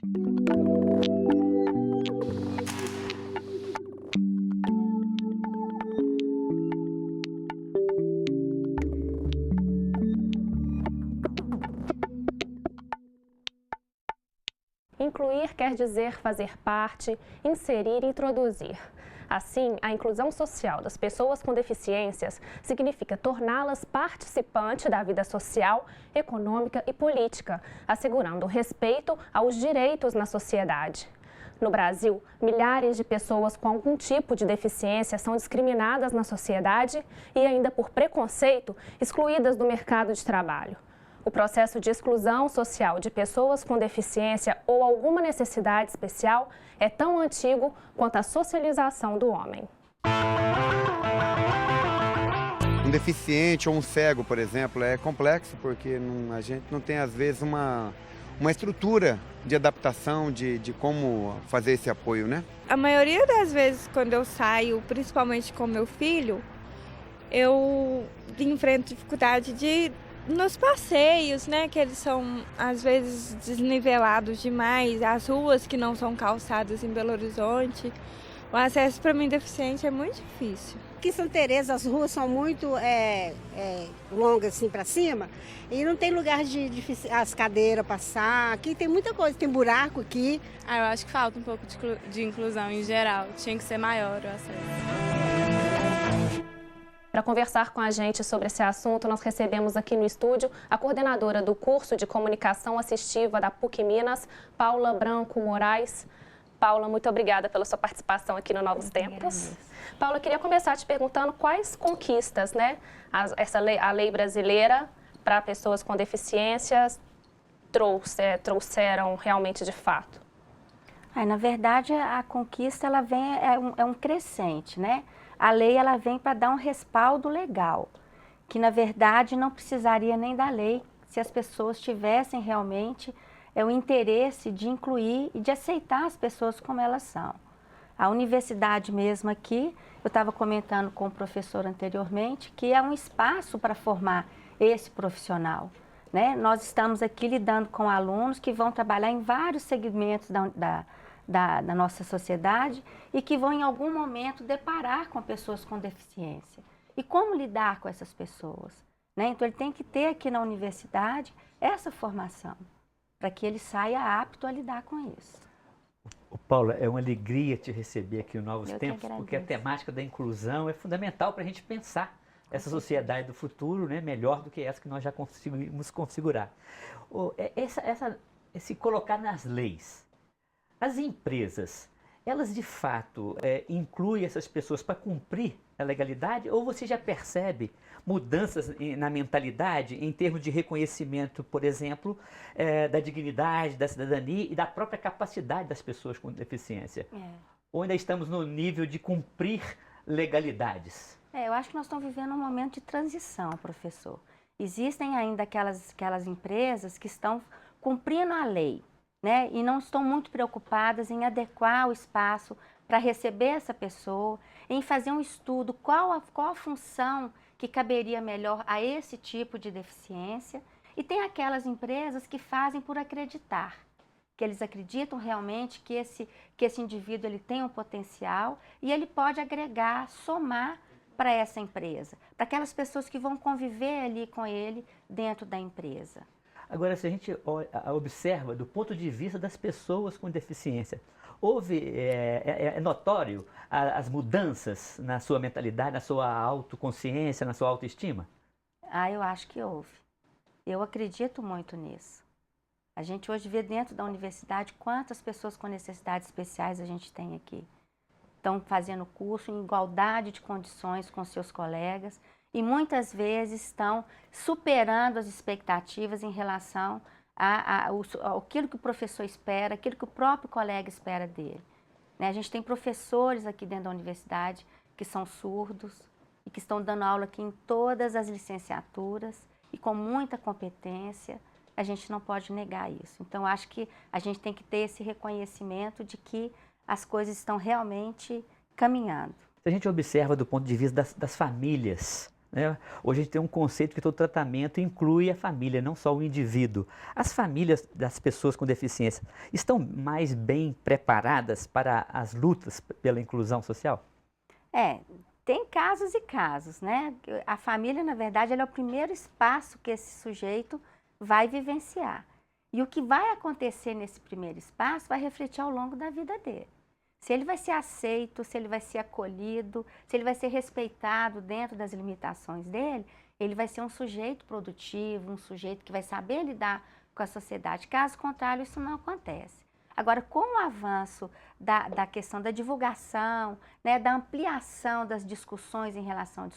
Incluir quer dizer fazer parte, inserir e introduzir. Assim, a inclusão social das pessoas com deficiências significa torná-las participantes da vida social, econômica e política, assegurando respeito aos direitos na sociedade. No Brasil, milhares de pessoas com algum tipo de deficiência são discriminadas na sociedade e, ainda por preconceito, excluídas do mercado de trabalho. O processo de exclusão social de pessoas com deficiência ou alguma necessidade especial é tão antigo quanto a socialização do homem. Um deficiente ou um cego, por exemplo, é complexo porque a gente não tem, às vezes, uma estrutura de adaptação, de como fazer esse apoio, né? A maioria das vezes, quando eu saio, principalmente com meu filho, eu enfrento dificuldade nos passeios, né, que eles são às vezes desnivelados demais, as ruas que não são calçadas em Belo Horizonte, o acesso para mim deficiente é muito difícil. Aqui em Santa Teresa as ruas são muito longas assim para cima e não tem lugar de as cadeiras passar. Aqui tem muita coisa, tem buraco aqui. Eu acho que falta um pouco de inclusão em geral, tinha que ser maior o acesso. Para conversar com a gente sobre esse assunto, nós recebemos aqui no estúdio a coordenadora do curso de Comunicação Assistiva da PUC Minas, Paula Branco Moraes. Paula, muito obrigada pela sua participação aqui no Novos Tempos. Paula, eu queria começar te perguntando quais conquistas, né, a lei brasileira para pessoas com deficiências trouxeram realmente de fato. Na verdade, a conquista ela vem, é um crescente, né? A lei ela vem para dar um respaldo legal, que na verdade não precisaria nem da lei se as pessoas tivessem realmente o interesse de incluir e de aceitar as pessoas como elas são. A universidade mesmo aqui, eu estava comentando com o professor anteriormente, que é um espaço para formar esse profissional, né? Nós estamos aqui lidando com alunos que vão trabalhar em vários segmentos da nossa sociedade e que vão em algum momento deparar com pessoas com deficiência. E como lidar com essas pessoas, né? Então ele tem que ter aqui na universidade essa formação, para que ele saia apto a lidar com isso. Paula, é uma alegria te receber aqui no Novos Eu Tempos, porque a temática da inclusão é fundamental para a gente pensar essa sociedade do futuro, né, melhor do que essa que nós já conseguimos configurar. Esse colocar nas leis, as empresas, elas de fato incluem essas pessoas para cumprir a legalidade ou você já percebe mudanças na mentalidade em termos de reconhecimento, por exemplo, da dignidade, da cidadania e da própria capacidade das pessoas com deficiência? Ou ainda estamos no nível de cumprir legalidades? Eu acho que nós estamos vivendo um momento de transição, professor. Existem ainda aquelas empresas que estão cumprindo a lei, né? E não estão muito preocupadas em adequar o espaço para receber essa pessoa, em fazer um estudo qual a função que caberia melhor a esse tipo de deficiência. E tem aquelas empresas que fazem por acreditar, que eles acreditam realmente que esse indivíduo ele tem um potencial e ele pode agregar, somar para essa empresa, para aquelas pessoas que vão conviver ali com ele dentro da empresa. Agora, se a gente observa do ponto de vista das pessoas com deficiência, é notório as mudanças na sua mentalidade, na sua autoconsciência, na sua autoestima? Eu acho que houve. Eu acredito muito nisso. A gente hoje vê dentro da universidade quantas pessoas com necessidades especiais a gente tem aqui. Estão fazendo curso em igualdade de condições com seus colegas e muitas vezes estão superando as expectativas em relação àquilo que o professor espera, aquilo que o próprio colega espera dele. A gente tem professores aqui dentro da universidade que são surdos e que estão dando aula aqui em todas as licenciaturas e com muita competência. A gente não pode negar isso. Então, acho que a gente tem que ter esse reconhecimento de que as coisas estão realmente caminhando. Se a gente observa do ponto de vista das famílias, né? Hoje a gente tem um conceito que todo tratamento inclui a família, não só o indivíduo. As famílias das pessoas com deficiência estão mais bem preparadas para as lutas pela inclusão social? Tem casos e casos, né? A família, na verdade, ela é o primeiro espaço que esse sujeito vai vivenciar. E o que vai acontecer nesse primeiro espaço vai refletir ao longo da vida dele. Se ele vai ser aceito, se ele vai ser acolhido, se ele vai ser respeitado dentro das limitações dele, ele vai ser um sujeito produtivo, um sujeito que vai saber lidar com a sociedade. Caso contrário, isso não acontece. Agora, com o avanço da questão da divulgação, né, da ampliação das discussões em relação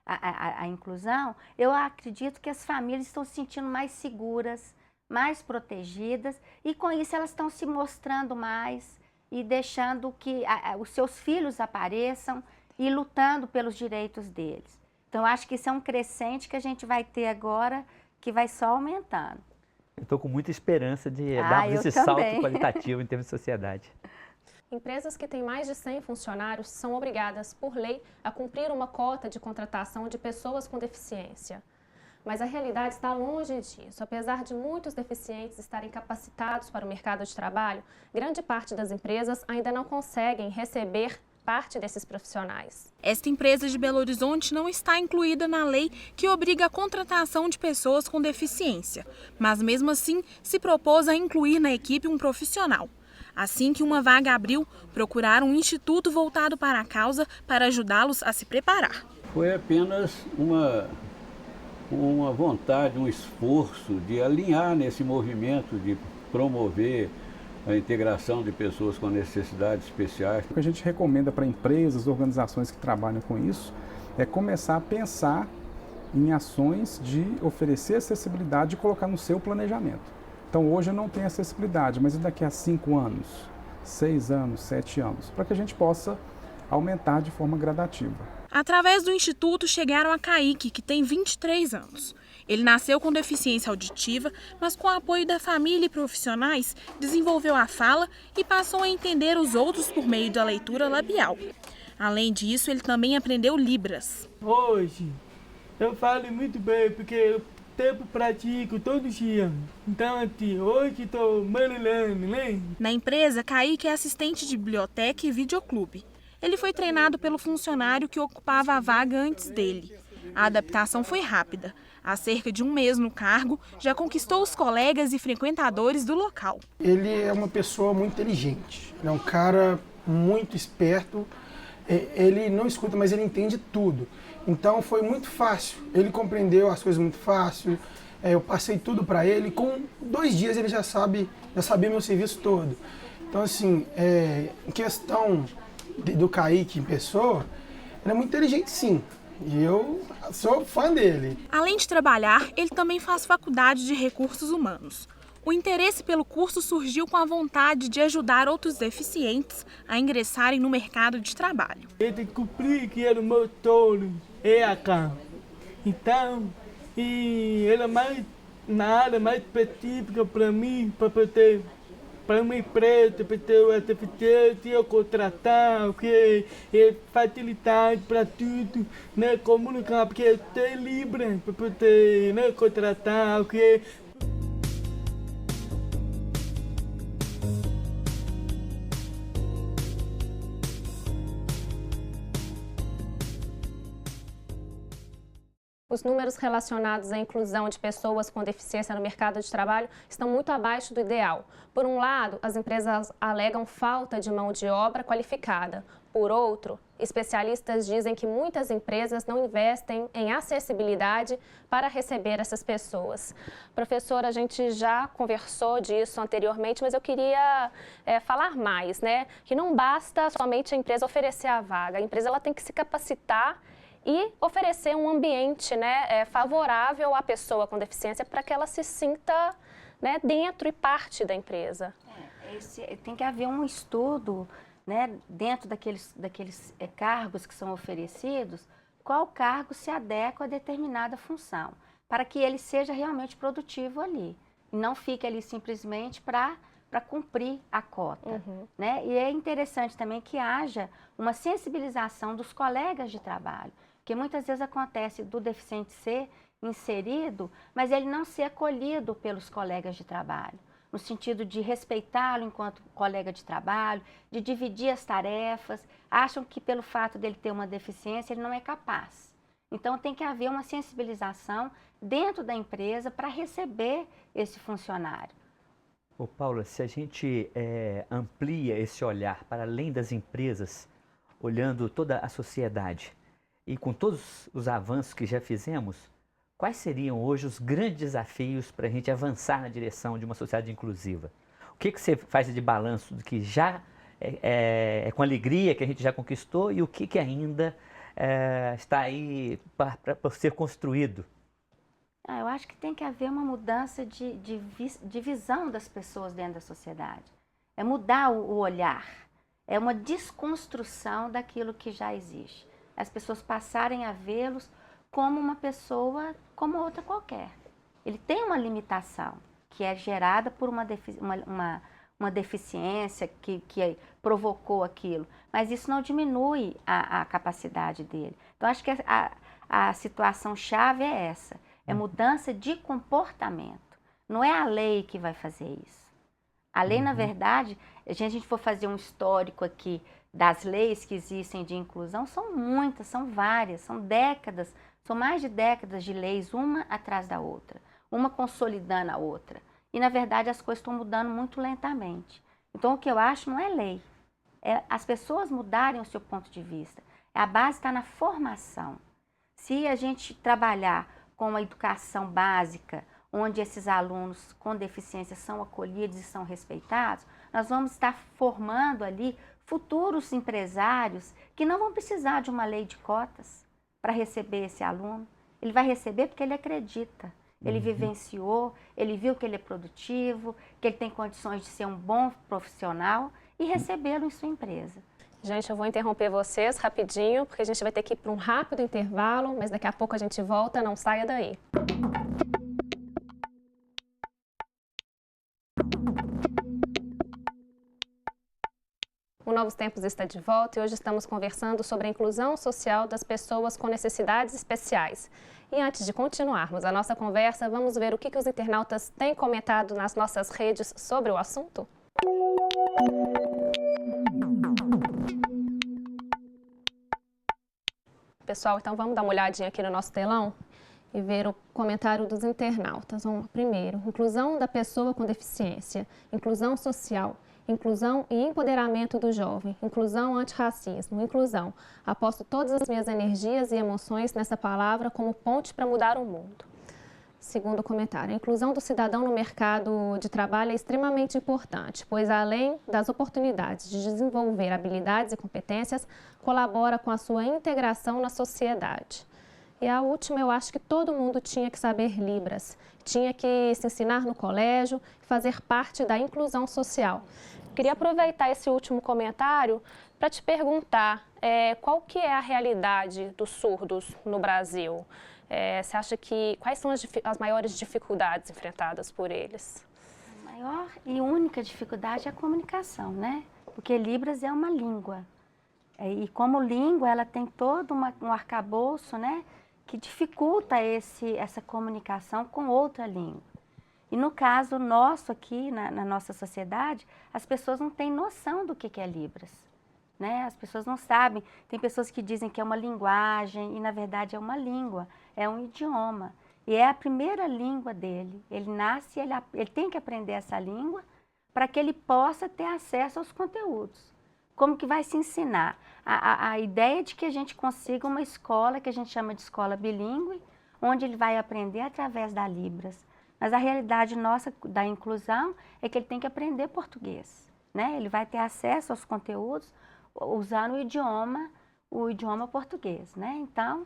à inclusão, eu acredito que as famílias estão se sentindo mais seguras, mais protegidas, e com isso elas estão se mostrando mais e deixando que os seus filhos apareçam e lutando pelos direitos deles. Então, eu acho que isso é um crescente que a gente vai ter agora, que vai só aumentando. Eu estou com muita esperança de darmos esse salto qualitativo em termos de sociedade. Empresas que têm mais de 100 funcionários são obrigadas, por lei, a cumprir uma cota de contratação de pessoas com deficiência. Mas a realidade está longe disso. Apesar de muitos deficientes estarem capacitados para o mercado de trabalho, grande parte das empresas ainda não conseguem receber parte desses profissionais. Esta empresa de Belo Horizonte não está incluída na lei que obriga a contratação de pessoas com deficiência, mas mesmo assim se propôs a incluir na equipe um profissional. Assim que uma vaga abriu, procuraram um instituto voltado para a causa para ajudá-los a se preparar. Foi apenas uma vontade, um esforço de alinhar nesse movimento, de promover a integração de pessoas com necessidades especiais. O que a gente recomenda para empresas, organizações que trabalham com isso, é começar a pensar em ações de oferecer acessibilidade e colocar no seu planejamento. Então hoje eu não tenho acessibilidade, mas e daqui a 5 anos, 6 anos, 7 anos, para que a gente possa aumentar de forma gradativa. Através do Instituto chegaram a Kaique, que tem 23 anos. Ele nasceu com deficiência auditiva, mas com o apoio da família e profissionais, desenvolveu a fala e passou a entender os outros por meio da leitura labial. Além disso, ele também aprendeu Libras. Hoje, eu falo muito bem, porque eu tempo pratico todo dia. Então, hoje estou melhorando, né? Na empresa, Kaique é assistente de biblioteca e videoclube. Ele foi treinado pelo funcionário que ocupava a vaga antes dele. A adaptação foi rápida. Há cerca de um mês no cargo, já conquistou os colegas e frequentadores do local. Ele é uma pessoa muito inteligente, ele é um cara muito esperto, ele não escuta, mas ele entende tudo. Então foi muito fácil, ele compreendeu as coisas muito fácil, eu passei tudo para ele, com 2 dias ele já sabia meu serviço todo. Então assim, em questão do Kaique em pessoa, ele é muito inteligente sim. E eu sou fã dele. Além de trabalhar, ele também faz faculdade de recursos humanos. O interesse pelo curso surgiu com a vontade de ajudar outros deficientes a ingressarem no mercado de trabalho. Eu tenho que cumprir que era o meu touro, EAK. Então, ele é mais na área mais específica para mim, para uma empresa, para ter o deficiente, eu contratar, porque é facilidade para tudo, né, comunicar, porque tem Libra para poder, né, contratar, porque Os números relacionados à inclusão de pessoas com deficiência no mercado de trabalho estão muito abaixo do ideal. Por um lado, as empresas alegam falta de mão de obra qualificada. Por outro, especialistas dizem que muitas empresas não investem em acessibilidade para receber essas pessoas. Professora, a gente já conversou disso anteriormente, mas eu queria falar mais, né? Que não basta somente a empresa oferecer a vaga, a empresa ela tem que se capacitar e oferecer um ambiente, né, favorável à pessoa com deficiência para que ela se sinta, né, dentro e parte da empresa. Tem que haver um estudo, né, dentro daqueles cargos que são oferecidos, qual cargo se adequa a determinada função, para que ele seja realmente produtivo ali, e não fique ali simplesmente para cumprir a cota. Né? E é interessante também que haja uma sensibilização dos colegas de trabalho, Porque muitas vezes acontece do deficiente ser inserido, mas ele não ser acolhido pelos colegas de trabalho, no sentido de respeitá-lo enquanto colega de trabalho, de dividir as tarefas, acham que pelo fato dele ter uma deficiência ele não é capaz. Então tem que haver uma sensibilização dentro da empresa para receber esse funcionário. Ô Paula, se a gente amplia esse olhar para além das empresas, olhando toda a sociedade e com todos os avanços que já fizemos, quais seriam hoje os grandes desafios para a gente avançar na direção de uma sociedade inclusiva? O que você faz de balanço do que já é com alegria que a gente já conquistou e o que ainda está aí para ser construído? Eu acho que tem que haver uma mudança de visão das pessoas dentro da sociedade. É mudar o olhar, é uma desconstrução daquilo que já existe. As pessoas passarem a vê-los como uma pessoa, como outra qualquer. Ele tem uma limitação, que é gerada por uma deficiência que provocou aquilo, mas isso não diminui a capacidade dele. Então, acho que a situação chave é essa. É mudança de comportamento. Não é a lei que vai fazer isso. A lei, na verdade, se a gente for fazer um histórico aqui das leis que existem de inclusão, são muitas, são várias, são décadas, são mais de décadas de leis, uma atrás da outra, uma consolidando a outra. E, na verdade, as coisas estão mudando muito lentamente. Então, o que eu acho não é lei, é as pessoas mudarem o seu ponto de vista. A base está na formação. Se a gente trabalhar com uma educação básica, onde esses alunos com deficiência são acolhidos e são respeitados, nós vamos estar formando ali futuros empresários que não vão precisar de uma lei de cotas para receber esse aluno. Ele vai receber porque ele acredita, ele vivenciou, ele viu que ele é produtivo, que ele tem condições de ser um bom profissional e recebê-lo em sua empresa. Gente, eu vou interromper vocês rapidinho, porque a gente vai ter que ir para um rápido intervalo, mas daqui a pouco a gente volta, não saia daí. O Novos Tempos está de volta e hoje estamos conversando sobre a inclusão social das pessoas com necessidades especiais. E antes de continuarmos a nossa conversa, vamos ver o que os internautas têm comentado nas nossas redes sobre o assunto? Pessoal, então vamos dar uma olhadinha aqui no nosso telão e ver o comentário dos internautas. Vamos lá. Primeiro, inclusão da pessoa com deficiência, inclusão social, inclusão e empoderamento do jovem, inclusão antirracismo, inclusão. Aposto todas as minhas energias e emoções nessa palavra como ponte para mudar o mundo. Segundo comentário, a inclusão do cidadão no mercado de trabalho é extremamente importante, pois além das oportunidades de desenvolver habilidades e competências, colabora com a sua integração na sociedade. E a última, eu acho que todo mundo tinha que saber Libras, tinha que se ensinar no colégio, fazer parte da inclusão social. Queria aproveitar esse último comentário para te perguntar qual que é a realidade dos surdos no Brasil? Você acha que quais são as maiores dificuldades enfrentadas por eles? A maior e única dificuldade é a comunicação, né? Porque Libras é uma língua. E como língua, ela tem todo um arcabouço, né? Que dificulta essa comunicação com outra língua. E no caso nosso aqui, na nossa sociedade, as pessoas não têm noção do que é Libras. Né? As pessoas não sabem. Tem pessoas que dizem que é uma linguagem e, na verdade, é uma língua, é um idioma. E é a primeira língua dele. Ele nasce, ele tem que aprender essa língua para que ele possa ter acesso aos conteúdos. Como que vai se ensinar? A ideia de que a gente consiga uma escola, que a gente chama de escola bilíngue, onde ele vai aprender através da Libras. Mas a realidade nossa da inclusão é que ele tem que aprender português. Né? Ele vai ter acesso aos conteúdos usando o idioma português, né? Então,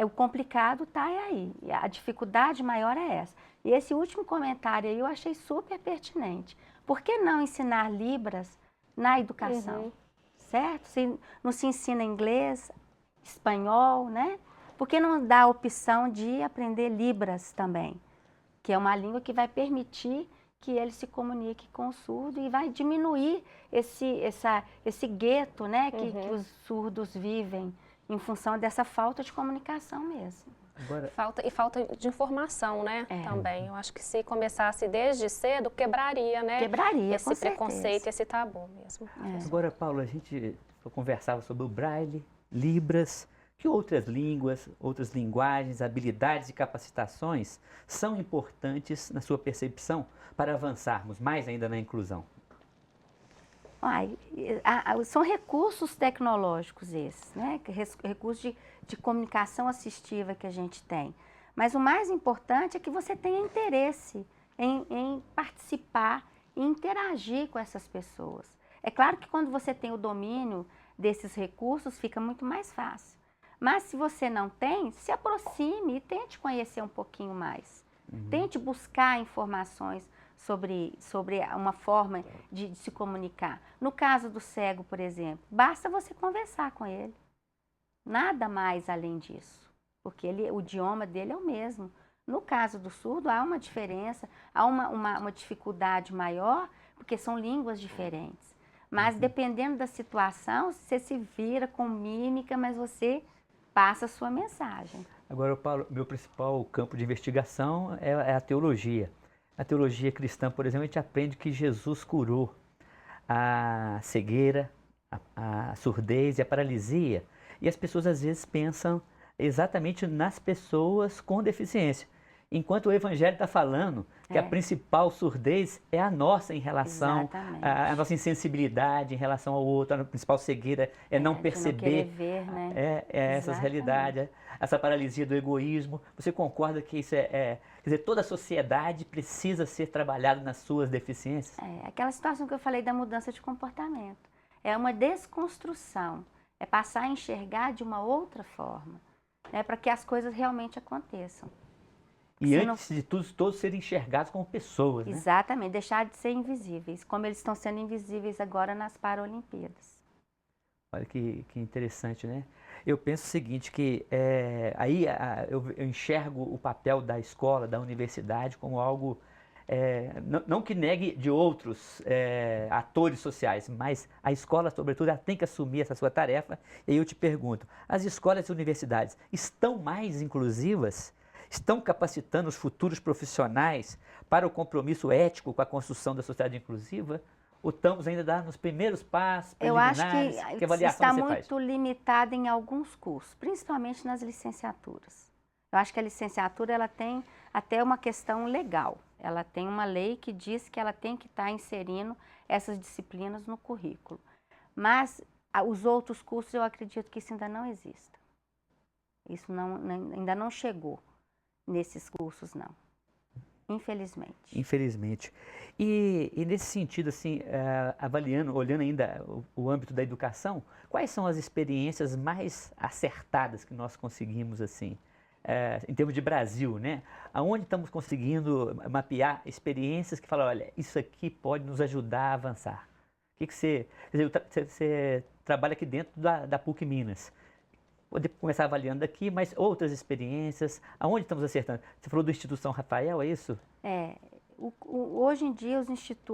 o complicado está aí, a dificuldade maior é essa. E esse último comentário aí eu achei super pertinente. Por que não ensinar Libras na educação? Certo? Se não se ensina inglês, espanhol, né? Por que não dá a opção de aprender Libras também? Que é uma língua que vai permitir que ele se comunique com o surdo e vai diminuir esse gueto, né, que os surdos vivem em função dessa falta de comunicação mesmo. Agora, Falta de informação, né? Também. Eu acho que se começasse desde cedo, quebraria, né? Quebraria, esse com preconceito, certeza. esse tabu mesmo. agora, Paulo, a gente conversava sobre o Braille, Libras, que outras línguas, outras linguagens, habilidades e capacitações são importantes na sua percepção para avançarmos mais ainda na inclusão? São recursos tecnológicos esses, né? Recursos de comunicação assistiva que a gente tem. Mas o mais importante é que você tenha interesse em participar e interagir com essas pessoas. É claro que quando você tem o domínio desses recursos, fica muito mais fácil. Mas se você não tem, se aproxime e tente conhecer um pouquinho mais. Tente buscar informações sobre uma forma de se comunicar. No caso do cego, por exemplo, basta você conversar com ele. Nada mais além disso, porque o idioma dele é o mesmo. No caso do surdo, há uma diferença, há uma dificuldade maior, porque são línguas diferentes. Mas dependendo da situação, você se vira com mímica, mas você passa a sua mensagem. Agora, Paulo, meu principal campo de investigação é a teologia. A teologia cristã, por exemplo, a gente aprende que Jesus curou a cegueira, a surdez e a paralisia. E as pessoas às vezes pensam exatamente nas pessoas com deficiência. Enquanto o Evangelho está falando que a principal surdez é a nossa em relação à nossa insensibilidade em relação ao outro, a principal cegueira é não perceber não querer ver, né? Essas realidades, essa paralisia do egoísmo. Você concorda que isso quer dizer, toda a sociedade precisa ser trabalhada nas suas deficiências? Aquela situação que eu falei da mudança de comportamento. É uma desconstrução, é passar a enxergar de uma outra forma, né, para que as coisas realmente aconteçam. E antes de tudo, todos serem enxergados como pessoas, né? Exatamente, deixar de ser invisíveis, como eles estão sendo invisíveis agora nas Paralimpíadas. Olha que interessante, né? Eu penso o seguinte, que eu enxergo o papel da escola, da universidade, como algo, não que negue de outros atores sociais, mas a escola, sobretudo, ela tem que assumir essa sua tarefa. E aí eu te pergunto, as escolas e universidades estão mais inclusivas? Estão capacitando os futuros profissionais para o compromisso ético com a construção da sociedade inclusiva? Ou estamos ainda nos primeiros passos preliminares? Eu acho que avaliação está você muito faz? limitada em alguns cursos, principalmente nas licenciaturas. Eu acho que a licenciatura ela tem até uma questão legal. Ela tem uma lei que diz que ela tem que estar inserindo essas disciplinas no currículo. Mas os outros cursos eu acredito que isso ainda não exista. Isso ainda não chegou nesses cursos, não. Infelizmente. Infelizmente. E nesse sentido, assim, avaliando, olhando ainda o âmbito da educação, quais são as experiências mais acertadas que nós conseguimos, assim, em termos de Brasil, né? Aonde estamos conseguindo mapear experiências que falam, olha, isso aqui pode nos ajudar a avançar? O que você... Quer dizer, você trabalha aqui dentro da PUC Minas. Vou começar avaliando aqui, mas outras experiências, aonde estamos acertando? Você falou do Instituto São Rafael, é isso? Hoje em dia,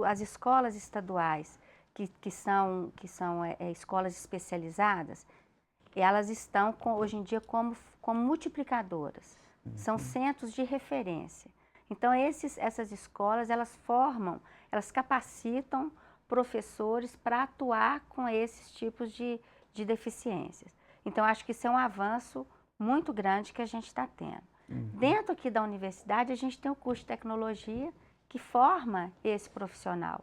as escolas estaduais, que são escolas especializadas, elas estão, hoje em dia, como multiplicadoras. São centros de referência. Então, essas escolas, elas capacitam professores para atuar com esses tipos de deficiências. Então, acho que isso é um avanço muito grande que a gente está tendo. Dentro aqui da universidade, a gente tem o curso de tecnologia que forma esse profissional,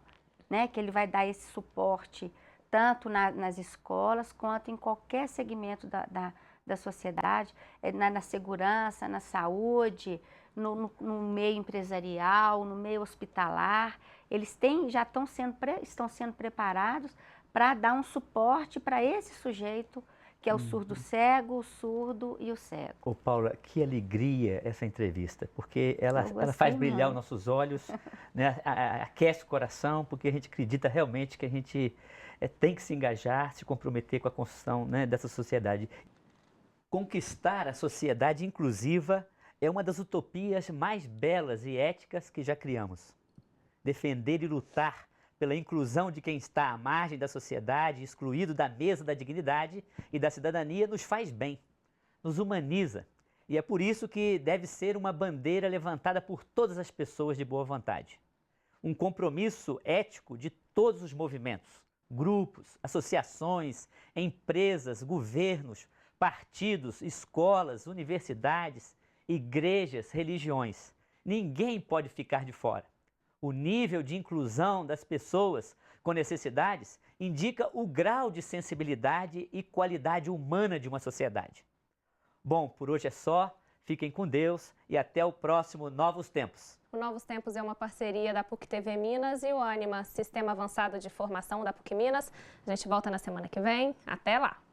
né? Que ele vai dar esse suporte tanto nas escolas quanto em qualquer segmento da sociedade, na segurança, na saúde, no meio empresarial, no meio hospitalar. Eles estão sendo preparados para dar um suporte para esse sujeito que é o surdo cego, o surdo e o cego. Ô Paula, que alegria essa entrevista, porque ela faz brilhar os nossos olhos, né? Aquece o coração, porque a gente acredita realmente que a gente tem que se engajar, se comprometer com a construção, né, dessa sociedade. Conquistar a sociedade inclusiva é uma das utopias mais belas e éticas que já criamos. Defender e lutar pela inclusão de quem está à margem da sociedade, excluído da mesa da dignidade e da cidadania, nos faz bem, nos humaniza. E é por isso que deve ser uma bandeira levantada por todas as pessoas de boa vontade. Um compromisso ético de todos os movimentos, grupos, associações, empresas, governos, partidos, escolas, universidades, igrejas, religiões. Ninguém pode ficar de fora. O nível de inclusão das pessoas com necessidades indica o grau de sensibilidade e qualidade humana de uma sociedade. Bom, por hoje é só. Fiquem com Deus e até o próximo Novos Tempos. O Novos Tempos é uma parceria da PUC TV Minas e o Ânima, Sistema Avançado de Formação da PUC Minas. A gente volta na semana que vem. Até lá!